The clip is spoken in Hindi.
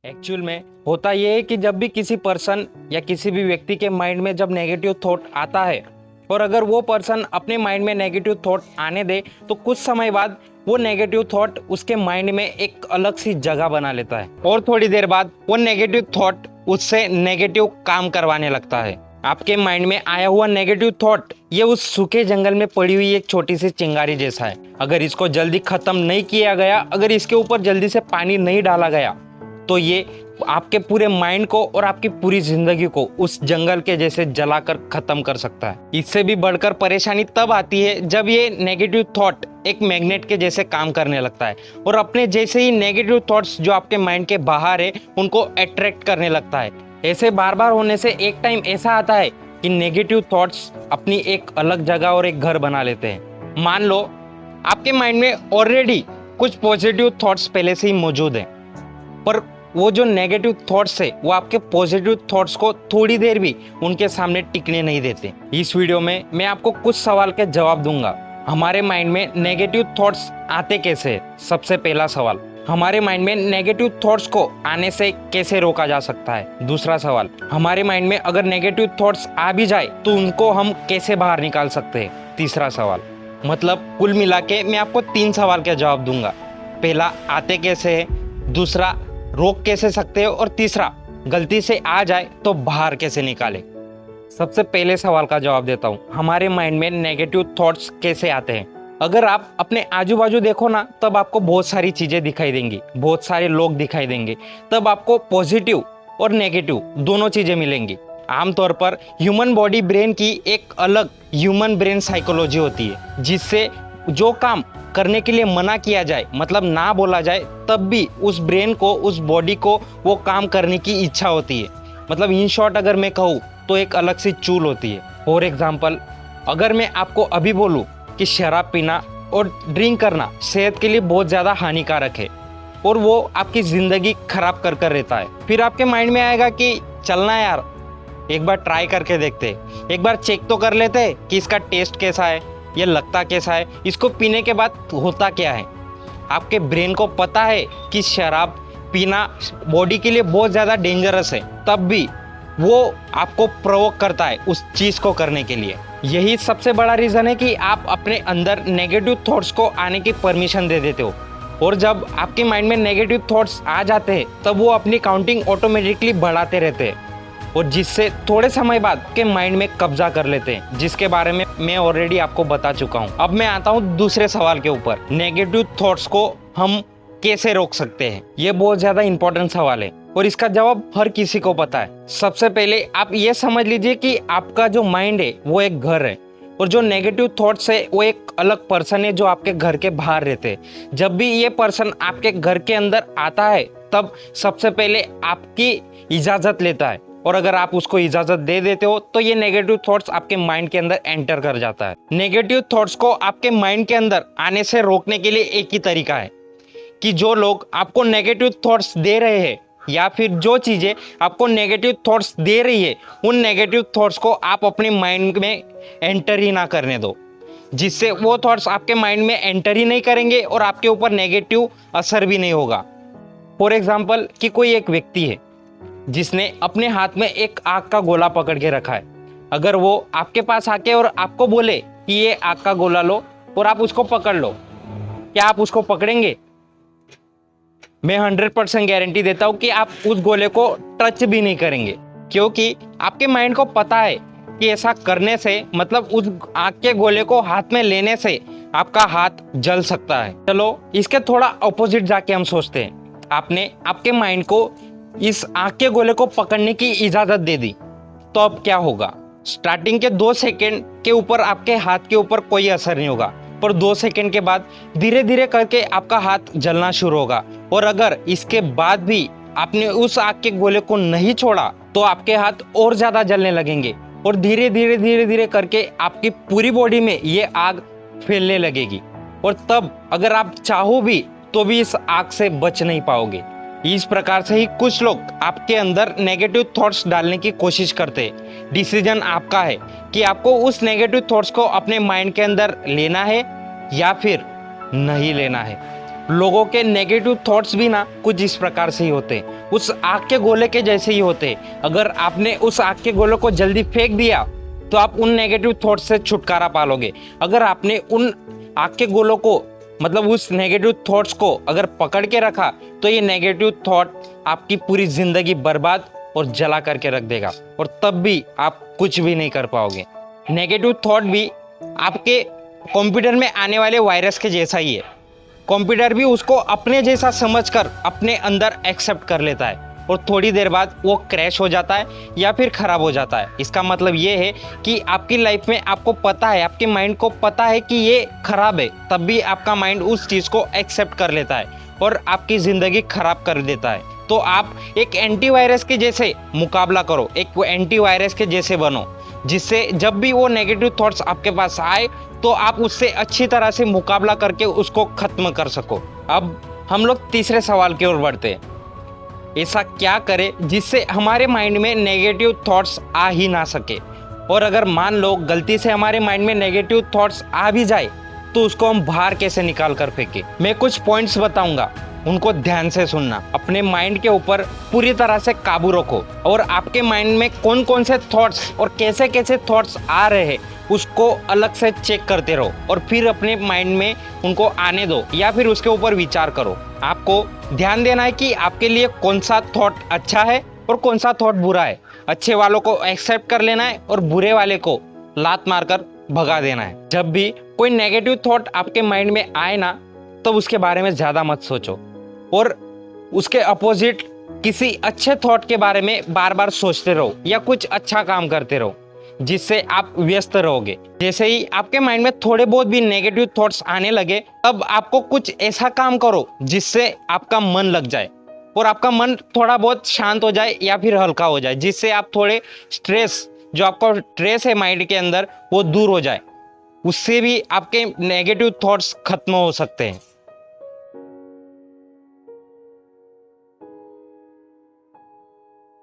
एक्चुअल में होता यह है कि जब भी किसी पर्सन या किसी भी व्यक्ति के माइंड में जब नेगेटिव थॉट आता है और अगर वो पर्सन अपने माइंड में नेगेटिव थॉट आने दे तो कुछ समय बाद वो नेगेटिव थॉट उसके माइंड में एक अलग सी जगह बना लेता है और थोड़ी देर बाद वो नेगेटिव थॉट उससे नेगेटिव काम करवाने लगता है। आपके माइंड में आया हुआ नेगेटिव थॉट ये उस सूखे जंगल में पड़ी हुई एक छोटी सी चिंगारी जैसा है। अगर इसको जल्दी खत्म नहीं किया गया, अगर इसके ऊपर जल्दी से पानी नहीं डाला गया तो ये आपके पूरे माइंड को और आपकी पूरी जिंदगी को उस जंगल के जैसे जलाकर खत्म कर सकता है। इससे भी बढ़कर परेशानी तब आती है जब ये नेगेटिव थॉट एक मैग्नेट के जैसे काम करने लगता है और अपने जैसे ही नेगेटिव थॉट्स जो आपके माइंड के बाहर है उनको अट्रैक्ट करने लगता है। ऐसे बार बार होने से एक टाइम ऐसा आता है कि नेगेटिव थॉट्स अपनी एक अलग जगह और एक घर बना लेते हैं। मान लो आपके माइंड में ऑलरेडी कुछ पॉजिटिव थॉट्स पहले से ही मौजूद हैं, पर वो जो नेगेटिव थॉट्स है वो आपके पॉजिटिव थॉट्स को थोड़ी देर भी उनके सामने टिकने नहीं देते। इस वीडियो में मैं आपको कुछ सवाल के जवाब दूंगा। हमारे माइंड में नेगेटिव थॉट्स आते कैसे? सबसे पहला सवाल, हमारे माइंड में नेगेटिव थॉट्स को आने से कैसे रोका जा सकता है? दूसरा सवाल, हमारे माइंड में अगर नेगेटिव थॉट्स आ भी जाए तो उनको हम कैसे बाहर निकाल सकते हैं? तीसरा सवाल। मतलब कुल मिला के मैं आपको 3 सवाल के जवाब दूंगा। पहला, आते कैसे है, दूसरा, रोक कैसे सकते हो, और तीसरा, गलती से आ जाए तो बाहर कैसे निकाले। सबसे पहले सवाल का जवाब देता हूँ, हमारे माइंड में नेगेटिव थॉट्स कैसे आते हैं? अगर आप अपने आजू बाजू देखो ना तब आपको बहुत सारी चीजें दिखाई देंगी, बहुत सारे लोग दिखाई देंगे, तब आपको पॉजिटिव और नेगेटिव दोनों चीजें मिलेंगी। आमतौर पर ह्यूमन बॉडी ब्रेन की एक अलग ह्यूमन ब्रेन साइकोलॉजी होती है, जिससे जो काम करने के लिए मना किया जाए, मतलब ना बोला जाए, तब भी उस ब्रेन को, उस बॉडी को वो काम करने की इच्छा होती है। मतलब इन शॉर्ट अगर मैं कहूँ तो एक अलग सी चूल होती है। फॉर एग्जाम्पल, अगर मैं आपको अभी बोलूँ कि शराब पीना और ड्रिंक करना सेहत के लिए बहुत ज़्यादा हानिकारक है और वो आपकी ज़िंदगी खराब कर कर रहता है, फिर आपके माइंड में आएगा कि चलना यार एक बार ट्राई करके देखते, एक बार चेक तो कर लेते कि इसका टेस्ट कैसा है, ये लगता कैसा है, इसको पीने के बाद होता क्या है। आपके ब्रेन को पता है कि शराब पीना बॉडी के लिए बहुत ज़्यादा डेंजरस है, तब भी वो आपको प्रोवोक करता है उस चीज़ को करने के लिए। यही सबसे बड़ा रीज़न है कि आप अपने अंदर नेगेटिव थॉट्स को आने की परमिशन दे देते हो, और जब आपके माइंड में नेगेटिव थॉट्स आ जाते हैं तब वो अपनी काउंटिंग ऑटोमेटिकली बढ़ाते रहते हैं और जिससे थोड़े समय बाद के माइंड में कब्जा कर लेते हैं, जिसके बारे में मैं ऑलरेडी आपको बता चुका हूँ। अब मैं आता हूँ दूसरे सवाल के ऊपर, नेगेटिव थॉट्स को हम कैसे रोक सकते हैं? ये बहुत ज़्यादा इंपॉर्टेंट सवाल है और इसका जवाब हर किसी को पता है। सबसे पहले आप ये समझ लीजिए कि आपका जो माइंड है वो एक घर है और जो नेगेटिव थॉट्स है वो एक अलग पर्सन है जो आपके घर के बाहर रहते हैं। जब भी ये पर्सन आपके घर के अंदर आता है तब सबसे पहले आपकी इजाज़त लेता है, और अगर आप उसको इजाजत दे देते हो तो ये नेगेटिव थॉट्स आपके माइंड के अंदर एंटर कर जाता है। नेगेटिव थॉट्स को आपके माइंड के अंदर आने से रोकने के लिए एक ही तरीका है कि जो लोग आपको नेगेटिव थॉट्स दे रहे हैं या फिर जो चीज़ें आपको नेगेटिव थॉट्स दे रही है उन नेगेटिव थॉट्स को आप अपने माइंड में एंटर ही ना करने दो, जिससे वो थॉट्स आपके माइंड में एंटर ही नहीं करेंगे और आपके ऊपर नेगेटिव असर भी नहीं होगा। फॉर एग्जाम्पल कि कोई एक व्यक्ति है जिसने अपने हाथ में एक आग का गोला पकड़ के रखा है, अगर वो आपके पास आके और आपको बोले कि ये आग का गोला लो और आप उसको पकड़ लो, क्या आप उसको पकड़ेंगे? मैं 100% गारंटी देता हूँ कि आप उस गोले को टच भी नहीं करेंगे, क्योंकि आपके माइंड को पता है कि ऐसा करने से, मतलब उस आग के गोले को हाथ में लेने से आपका हाथ जल सकता है। चलो इसके थोड़ा अपोजिट जाके हम सोचते हैं, आपने आपके माइंड को इस आग के गोले को पकड़ने की इजाजत दे दी, तो अब क्या होगा? स्टार्टिंग के 2 सेकंड के ऊपर आपके हाथ के ऊपर कोई असर नहीं होगा, पर 2 सेकंड के बाद धीरे धीरे करके आपका हाथ जलना शुरू होगा, और अगर इसके बाद भी आपने उस आग के गोले को नहीं छोड़ा तो आपके हाथ और ज्यादा जलने लगेंगे और धीरे धीरे करके आपकी पूरी बॉडी में ये आग फैलने लगेगी, और तब अगर आप चाहो भी तो भी इस आग से बच नहीं पाओगे। इस प्रकार से ही कुछ लोग आपके अंदर नेगेटिव थॉट्स डालने की कोशिश करते हैं। डिसीजन आपका है कि आपको उस नेगेटिव थॉट्स को अपने माइंड के अंदर लेना है या फिर नहीं लेना है। लोगों के नेगेटिव थॉट्स भी ना कुछ इस प्रकार से ही होते हैं, उस आग के गोले के जैसे ही होते हैं। अगर आपने उस आग के गोले को जल्दी फेंक दिया तो आप उन नेगेटिव थॉट्स से छुटकारा पालोगे। अगर आपने उन आग के गोलों को मतलब उस नेगेटिव थॉट्स को अगर पकड़ के रखा तो ये नेगेटिव थॉट आपकी पूरी जिंदगी बर्बाद और जला करके रख देगा, और तब भी आप कुछ भी नहीं कर पाओगे। नेगेटिव थॉट भी आपके कंप्यूटर में आने वाले वायरस के जैसा ही है। कंप्यूटर भी उसको अपने जैसा समझकर अपने अंदर एक्सेप्ट कर लेता है और थोड़ी देर बाद वो क्रैश हो जाता है या फिर ख़राब हो जाता है। इसका मतलब ये है कि आपकी लाइफ में आपको पता है, आपके माइंड को पता है कि ये खराब है, तब भी आपका माइंड उस चीज़ को एक्सेप्ट कर लेता है और आपकी ज़िंदगी खराब कर देता है। तो आप एक एंटीवायरस के जैसे मुकाबला करो, एक एंटीवायरस के जैसे बनो, जिससे जब भी वो नेगेटिव थॉट्स आपके पास आए तो आप उससे अच्छी तरह से मुकाबला करके उसको खत्म कर सको। अब हम लोग तीसरे सवाल की ओर बढ़ते हैं। ऐसा क्या करें जिससे हमारे माइंड में नेगेटिव थॉट्स आ ही ना सके, और अगर मान लो गलती से हमारे माइंड में नेगेटिव थॉट्स आ भी जाए तो उसको हम बाहर कैसे निकाल कर फेंके। मैं कुछ पॉइंट्स बताऊंगा, उनको ध्यान से सुनना। अपने माइंड के ऊपर पूरी तरह से काबू रखो और आपके माइंड में कौन कौन से थॉट्स और कैसे कैसे थॉट्स आ रहे हैं उसको अलग से चेक करते रहो और फिर अपने माइंड में उनको आने दो या फिर उसके ऊपर विचार करो। आपको ध्यान देना है कि आपके लिए कौन सा थॉट अच्छा है और कौन सा थॉट बुरा है। अच्छे वालों को एक्सेप्ट कर लेना है और बुरे वाले को लात मारकर भगा देना है। जब भी कोई नेगेटिव थॉट आपके माइंड में आए ना, तब उसके बारे में ज़्यादा मत सोचो और उसके अपोजिट किसी अच्छे थॉट के बारे में बार बार सोचते रहो या कुछ अच्छा काम करते रहो जिससे आप व्यस्त रहोगे। जैसे ही आपके माइंड में थोड़े बहुत भी नेगेटिव थॉट्स आने लगे, तब आपको कुछ ऐसा काम करो जिससे आपका मन लग जाए और आपका मन थोड़ा बहुत शांत हो जाए या फिर हल्का हो जाए, जिससे आप थोड़े स्ट्रेस, जो आपका स्ट्रेस है माइंड के अंदर, वो दूर हो जाए। उससे भी आपके नेगेटिव थॉट्स खत्म हो सकते हैं।